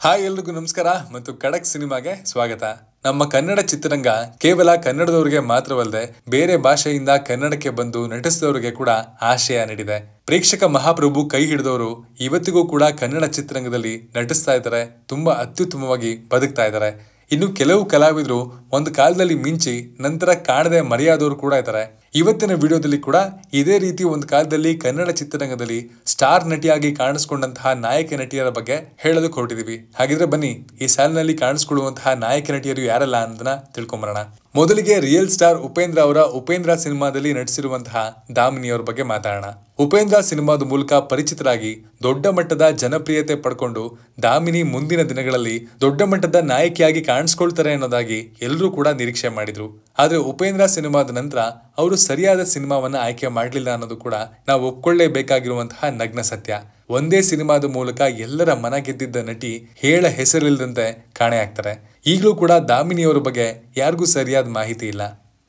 Hi ಎಲ್ರಿಗೂ ನಮಸ್ಕಾರ ಮತ್ತು ಖಡಕ್ ಸಿನಿಮಾಗೆ ಸ್ವಾಗತ. ನಮ್ಮ ಕನ್ನಡ ಚಿತ್ರರಂಗ ಕೇವಲ ಕನ್ನಡದವರಿಗೆ ಮಾತ್ರವಲ್ಲದೆ ಬೇರೆ ಭಾಷೆಯಿಂದ ಕನ್ನಡಕ್ಕೆ ಬಂದು ನಟಿಸಿದವರಿಗೆ ಕೂಡ ಆಶಯ ನೀಡಿದೆ. ಪ್ರೇಕ್ಷಕ ಮಹಾಪ್ರಭು ಕೈ ಹಿಡಿದವರು ಇವತ್ತಿಗೂ ಕೂಡ ಕನ್ನಡ ಚಿತ್ರರಂಗದಲ್ಲಿ ನಟಿಸ್ತಾ ಇದ್ದಾರೆ, ತುಂಬಾ ಅತ್ಯುತ್ತಮವಾಗಿ ಬದುಕ್ತಾ ಇದ್ದಾರೆ. ಇನ್ನು ಕೆಲವು ಕಲಾವಿದರು ಒಂದು ಕಾಲದಲ್ಲಿ ಮಿಂಚಿ ನಂತರ ಕಾಣದೆ ಮರೆಯಾದವರು ಕೂಡ ಇದ್ದಾರೆ. ಇವತ್ತಿನ ವಿಡಿಯೋದಲ್ಲಿ ಕೂಡ ಇದೇ ರೀತಿ ಒಂದು ಕಾಲದಲ್ಲಿ ಕನ್ನಡ ಚಿತ್ರರಂಗದಲ್ಲಿ ಸ್ಟಾರ್ ನಟಿಯಾಗಿ ಕಾಣಿಸ್ಕೊಂಡಂತಹ ನಾಯಕ ನಟಿಯರ ಬಗ್ಗೆ ಹೇಳಲು ಹೊರಟಿದೀವಿ. ಹಾಗಿದ್ರೆ ಬನ್ನಿ ಈ ಸಾಲಿನಲ್ಲಿ ಕಾಣಿಸ್ಕೊಳ್ಳುವಂತಹ ನಾಯಕ ನಟಿಯರು ಯಾರಲ್ಲ ಅಂತ ತಿಳ್ಕೊಂಬರೋಣ. ಮೊದಲಿಗೆ ರಿಯಲ್ ಸ್ಟಾರ್ ಉಪೇಂದ್ರ ಅವರ ಉಪೇಂದ್ರ ಸಿನಿಮಾದಲ್ಲಿ ನಟಿಸಿರುವಂತಹ ದಾಮಿನಿ ಅವರ ಬಗ್ಗೆ ಮಾತಾಡೋಣ. ಉಪೇಂದ್ರ ಸಿನಿಮಾದ ಮೂಲಕ ಪರಿಚಿತರಾಗಿ ದೊಡ್ಡ ಮಟ್ಟದ ಜನಪ್ರಿಯತೆ ಪಡ್ಕೊಂಡು ದಾಮಿನಿ ಮುಂದಿನ ದಿನಗಳಲ್ಲಿ ದೊಡ್ಡ ಮಟ್ಟದ ನಾಯಕಿಯಾಗಿ ಕಾಣಿಸ್ಕೊಳ್ತಾರೆ ಅನ್ನೋದಾಗಿ ಎಲ್ಲರೂ ಕೂಡ ನಿರೀಕ್ಷೆ ಮಾಡಿದ್ರು. ಆದ್ರೆ ಉಪೇಂದ್ರ ಸಿನಿಮಾದ ನಂತರ ಅವರು ಸರಿಯಾದ ಸಿನಿಮಾವನ್ನ ಆಯ್ಕೆ ಮಾಡಲಿಲ್ಲ ಅನ್ನೋದು ಕೂಡ ನಾವು ಒಪ್ಕೊಳ್ಳೇಬೇಕಾಗಿರುವಂತಹ ನಗ್ನ ಸತ್ಯ. ಒಂದೇ ಸಿನಿಮಾದ ಮೂಲಕ ಎಲ್ಲರ ಮನ ಗೆದ್ದಿದ್ದ ನಟಿ ಹೇಳ ಹೆಸರಿಲ್ಲದಂತೆ ಕಾಣೆಯಾಗ್ತಾರೆ. ಈಗಲೂ ಕೂಡ ದಾಮಿನಿಯವರ ಬಗ್ಗೆ ಯಾರಿಗೂ ಸರಿಯಾದ ಮಾಹಿತಿ ಇಲ್ಲ.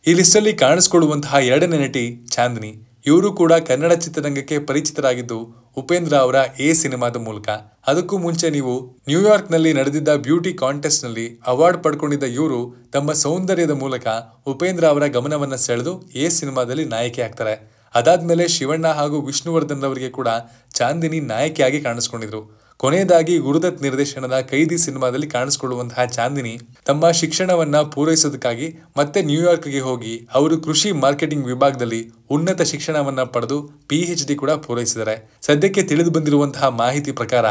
ಈ ಲಿಸ್ಟಲ್ಲಿ ಕಾಣಿಸ್ಕೊಳ್ಳುವಂತಹ ಎರಡನೇ ನಟಿ ಚಾಂದಿನಿ. ಇವರು ಕೂಡ ಕನ್ನಡ ಚಿತ್ರರಂಗಕ್ಕೆ ಪರಿಚಿತರಾಗಿದ್ದು ಉಪೇಂದ್ರ ಅವರ ಎ ಸಿನಿಮಾದ ಮೂಲಕ. ಅದಕ್ಕೂ ಮುಂಚೆ ನೀವು ನ್ಯೂಯಾರ್ಕ್ ನಲ್ಲಿ ನಡೆದಿದ್ದ ಬ್ಯೂಟಿ ಕಾಂಟೆಸ್ಟ್ ನಲ್ಲಿ ಅವಾರ್ಡ್ ಪಡ್ಕೊಂಡಿದ್ದ ಇವರು ತಮ್ಮ ಸೌಂದರ್ಯದ ಮೂಲಕ ಉಪೇಂದ್ರ ಅವರ ಗಮನವನ್ನ ಸೆಳೆದು ಎ ಸಿನಿಮಾದಲ್ಲಿ ನಾಯಕಿ ಆಗ್ತಾರೆ. ಅದಾದ್ಮೇಲೆ ಶಿವಣ್ಣ ಹಾಗೂ ವಿಷ್ಣುವರ್ಧನ್ ಅವರಿಗೆ ಕೂಡ ಚಾಂದಿನಿ ನಾಯಕಿಯಾಗಿ ಕಾಣಿಸ್ಕೊಂಡಿದ್ರು. ಕೊನೆಯದಾಗಿ ಗುರುದತ್ ನಿರ್ದೇಶನದ ಕೈದಿ ಸಿನಿಮಾದಲ್ಲಿ ಕಾಣಿಸಿಕೊಳ್ಳುವಂತಹ ಚಾಂದಿನಿ ತಮ್ಮ ಶಿಕ್ಷಣವನ್ನ ಪೂರೈಸೋದಕ್ಕಾಗಿ ಮತ್ತೆ ನ್ಯೂಯಾರ್ಕ್ಗೆ ಹೋಗಿ ಅವರು ಕೃಷಿ ಮಾರ್ಕೆಟಿಂಗ್ ವಿಭಾಗದಲ್ಲಿ ಉನ್ನತ ಶಿಕ್ಷಣವನ್ನ ಪಡೆದು PhD ಕೂಡ ಪೂರೈಸಿದ್ದಾರೆ. ಸದ್ಯಕ್ಕೆ ತಿಳಿದು ಬಂದಿರುವಂತಹ ಮಾಹಿತಿ ಪ್ರಕಾರ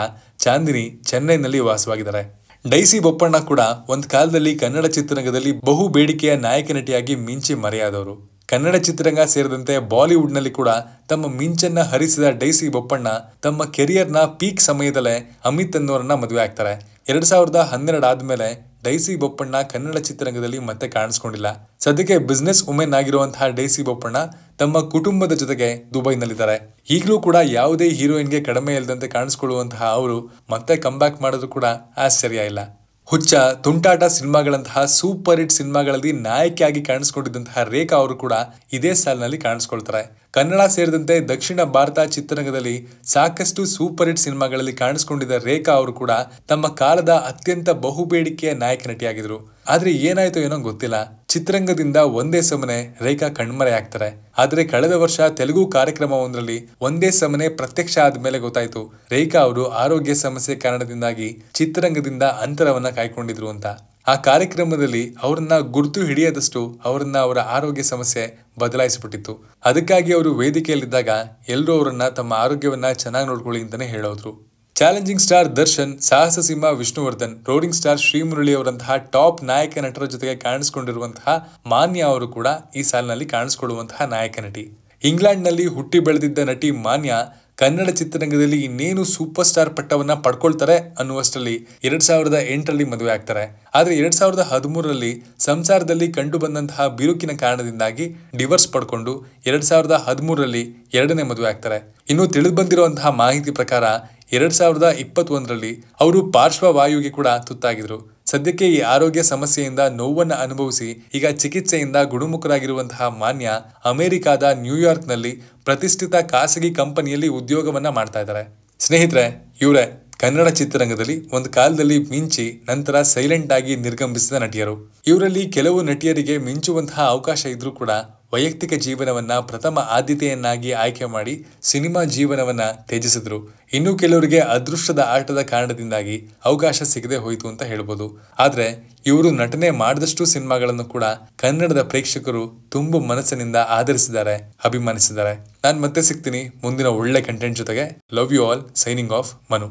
ಚಾಂದಿನಿ ಚೆನ್ನೈನಲ್ಲಿ ವಾಸವಾಗಿದ್ದಾರೆ. ಡೈಸಿ ಬೊಪ್ಪಣ್ಣ ಕೂಡ ಒಂದು ಕಾಲದಲ್ಲಿ ಕನ್ನಡ ಚಿತ್ರರಂಗದಲ್ಲಿ ಬಹು ಬೇಡಿಕೆಯ ನಾಯಕ ನಟಿಯಾಗಿ ಮಿಂಚಿ ಮರೆಯಾದವರು. ಕನ್ನಡ ಚಿತ್ರರಂಗ ಸೇರಿದಂತೆ ಬಾಲಿವುಡ್ ನಲ್ಲಿ ಕೂಡ ತಮ್ಮ ಮಿಂಚನ್ನ ಹರಿಸಿದ ಡೈಸಿ ಬೊಪ್ಪಣ್ಣ ತಮ್ಮ ಕೆರಿಯರ್ನ ಪೀಕ್ ಸಮಯದಲ್ಲೇ ಅಮಿತ್ ಅನ್ನೋರನ್ನ ಮದುವೆ ಆಗ್ತಾರೆ. 2012 ಆದ್ಮೇಲೆ ಡೈಸಿ ಬೊಪ್ಪಣ್ಣ ಕನ್ನಡ ಚಿತ್ರರಂಗದಲ್ಲಿ ಮತ್ತೆ ಕಾಣಿಸ್ಕೊಂಡಿಲ್ಲ. ಸದ್ಯಕ್ಕೆ ಬಿಸ್ನೆಸ್ ವುಮೆನ್ ಆಗಿರುವಂತಹ ಡೈಸಿ ಬೊಪ್ಪಣ್ಣ ತಮ್ಮ ಕುಟುಂಬದ ಜೊತೆಗೆ ದುಬೈನಲ್ಲಿದ್ದಾರೆ. ಈಗಲೂ ಕೂಡ ಯಾವುದೇ ಹೀರೋಯಿನ್ಗೆ ಕಡಿಮೆ ಇಲ್ಲದಂತೆ ಕಾಣಿಸ್ಕೊಳ್ಳುವಂತಹ ಅವರು ಮತ್ತೆ ಕಂಬ್ಯಾಕ್ ಮಾಡೋದು ಕೂಡ ಆಶ್ಚರ್ಯ ಇಲ್ಲ. ಹುಚ್ಚ, ತುಂಟಾಟ ಸಿನಿಮಾಗಳಂತಹ ಸೂಪರ್ ಹಿಟ್ ಸಿನಿಮಾಗಳಲ್ಲಿ ನಾಯಕಿಯಾಗಿ ಕಾಣಿಸ್ಕೊಂಡಿದ್ದಂತಹ ರೇಖಾ ಅವರು ಕೂಡ ಇದೇ ಸಾಲಿನಲ್ಲಿ ಕಾಣಿಸ್ಕೊಳ್ತಾರೆ. ಕನ್ನಡ ಸೇರಿದಂತೆ ದಕ್ಷಿಣ ಭಾರತ ಚಿತ್ರರಂಗದಲ್ಲಿ ಸಾಕಷ್ಟು ಸೂಪರ್ ಹಿಟ್ ಸಿನಿಮಾಗಳಲ್ಲಿ ಕಾಣಿಸ್ಕೊಂಡಿದ್ದ ರೇಖಾ ಅವರು ಕೂಡ ತಮ್ಮ ಕಾಲದ ಅತ್ಯಂತ ಬಹುಬೇಡಿಕೆಯ ನಾಯಕ ನಟಿಯಾಗಿದ್ರು. ಆದ್ರೆ ಏನಾಯ್ತೋ ಏನೋ ಗೊತ್ತಿಲ್ಲ, ಚಿತ್ರರಂಗದಿಂದ ಒಂದೇ ಸಮನೆ ರೇಖಾ ಕಣ್ಮರೆ ಆಗ್ತಾರೆ. ಆದ್ರೆ ಕಳೆದ ವರ್ಷ ತೆಲುಗು ಕಾರ್ಯಕ್ರಮವೊಂದರಲ್ಲಿ ಒಂದೇ ಸಮನೆ ಪ್ರತ್ಯಕ್ಷ ಆದ್ಮೇಲೆ ಗೊತ್ತಾಯ್ತು ರೇಖಾ ಅವರು ಆರೋಗ್ಯ ಸಮಸ್ಯೆ ಕಾರಣದಿಂದಾಗಿ ಚಿತ್ರರಂಗದಿಂದ ಅಂತರವನ್ನ ಕಾಯ್ಕೊಂಡಿದ್ರು ಅಂತ. ಆ ಕಾರ್ಯಕ್ರಮದಲ್ಲಿ ಅವರನ್ನ ಗುರ್ತು ಹಿಡಿಯದಷ್ಟು ಅವರನ್ನ ಅವರ ಆರೋಗ್ಯ ಸಮಸ್ಯೆ ಬದಲಾಯಿಸಿಬಿಟ್ಟಿತ್ತು. ಅದಕ್ಕಾಗಿ ಅವರು ವೇದಿಕೆಯಲ್ಲಿದ್ದಾಗ ಎಲ್ಲರೂ ಅವರನ್ನ ತಮ್ಮ ಆರೋಗ್ಯವನ್ನ ಚೆನ್ನಾಗಿ ನೋಡ್ಕೊಳ್ಳಿ ಅಂತಾನೆ ಹೇಳೋದ್ರು. ಚಾಲೆಂಜಿಂಗ್ ಸ್ಟಾರ್ ದರ್ಶನ್, ಸಾಹಸ ಸಿಂಹ ವಿಷ್ಣುವರ್ಧನ್, ರೋರಿಂಗ್ ಸ್ಟಾರ್ ಶ್ರೀಮುರಳಿ ಅವರಂತಹ ಟಾಪ್ ನಾಯಕ ನಟರ ಜೊತೆಗೆ ಕಾಣಿಸಿಕೊಂಡಿರುವಂತಹ ಮಾನ್ಯ ಅವರು ಕೂಡ ಈ ಸಾಲಿನಲ್ಲಿ ಕಾಣಿಸಿಕೊಳ್ಳುವಂತಹ ನಾಯಕ ನಟಿ. ಇಂಗ್ಲೆಂಡ್ ನಲ್ಲಿ ಹುಟ್ಟಿ ಬೆಳೆದಿದ್ದ ನಟಿ ಮಾನ್ಯ ಕನ್ನಡ ಚಿತ್ರರಂಗದಲ್ಲಿ ಇನ್ನೇನು ಸೂಪರ್ ಸ್ಟಾರ್ ಪಟ್ಟವನ್ನ ಪಡ್ಕೊಳ್ತಾರೆ ಅನ್ನುವಷ್ಟರಲ್ಲಿ 2008 ಮದುವೆ ಆಗ್ತಾರೆ. ಆದ್ರೆ 2013 ಸಂಸಾರದಲ್ಲಿ ಕಂಡು ಬಂದಂತಹ ಬಿರುಕಿನ ಕಾರಣದಿಂದಾಗಿ ಡಿವೋರ್ಸ್ ಪಡ್ಕೊಂಡು 2013 ಎರಡನೇ ಮದುವೆ ಆಗ್ತಾರೆ. ಇನ್ನು ತಿಳಿದು ಬಂದಿರುವಂತಹ ಮಾಹಿತಿ ಪ್ರಕಾರ 2021 ಅವರು ಪಾರ್ಶ್ವವಾಯುವಿಗೆ ಕೂಡ ತುತ್ತಾಗಿದ್ರು. ಸದ್ಯಕ್ಕೆ ಈ ಆರೋಗ್ಯ ಸಮಸ್ಯೆಯಿಂದ ನೋವನ್ನ ಅನುಭವಿಸಿ ಈಗ ಚಿಕಿತ್ಸೆಯಿಂದ ಗುಣಮುಖರಾಗಿರುವಂತಹ ಮಾನ್ಯ ಅಮೆರಿಕಾದ ನ್ಯೂಯಾರ್ಕ್ ನಲ್ಲಿ ಪ್ರತಿಷ್ಠಿತ ಖಾಸಗಿ ಕಂಪನಿಯಲ್ಲಿ ಉದ್ಯೋಗವನ್ನ ಮಾಡ್ತಾ ಇದ್ದಾರೆ. ಸ್ನೇಹಿತರೆ, ಇವರೇ ಕನ್ನಡ ಚಿತ್ರರಂಗದಲ್ಲಿ ಒಂದು ಕಾಲದಲ್ಲಿ ಮಿಂಚಿ ನಂತರ ಸೈಲೆಂಟ್ ಆಗಿ ನಿರ್ಗಮಿಸಿದ ನಟಿಯರು. ಇವರಲ್ಲಿ ಕೆಲವು ನಟಿಯರಿಗೆ ಮಿಂಚುವಂತಹ ಅವಕಾಶ ಇದ್ರೂ ಕೂಡ ವೈಯಕ್ತಿಕ ಜೀವನವನ್ನ ಪ್ರಥಮ ಆದ್ಯತೆಯನ್ನಾಗಿ ಆಯ್ಕೆ ಮಾಡಿ ಸಿನಿಮಾ ಜೀವನವನ್ನ ತ್ಯಜಿಸಿದ್ರು. ಇನ್ನು ಕೆಲವರಿಗೆ ಅದೃಷ್ಟದ ಆಟದ ಕಾರಣದಿಂದಾಗಿ ಅವಕಾಶ ಸಿಗದೆ ಹೋಯಿತು ಅಂತ ಹೇಳ್ಬೋದು. ಆದ್ರೆ ಇವರು ನಟನೆ ಮಾಡಿದಷ್ಟು ಸಿನಿಮಾಗಳನ್ನು ಕೂಡ ಕನ್ನಡದ ಪ್ರೇಕ್ಷಕರು ತುಂಬು ಮನಸ್ಸಿನಿಂದ ಆದರಿಸಿದ್ದಾರೆ, ಅಭಿಮಾನಿಸಿದ್ದಾರೆ. ನಾನು ಮತ್ತೆ ಸಿಗ್ತೀನಿ ಮುಂದಿನ ಒಳ್ಳೆ ಕಂಟೆಂಟ್ ಜೊತೆಗೆ. Love you all. Signing off, Manu.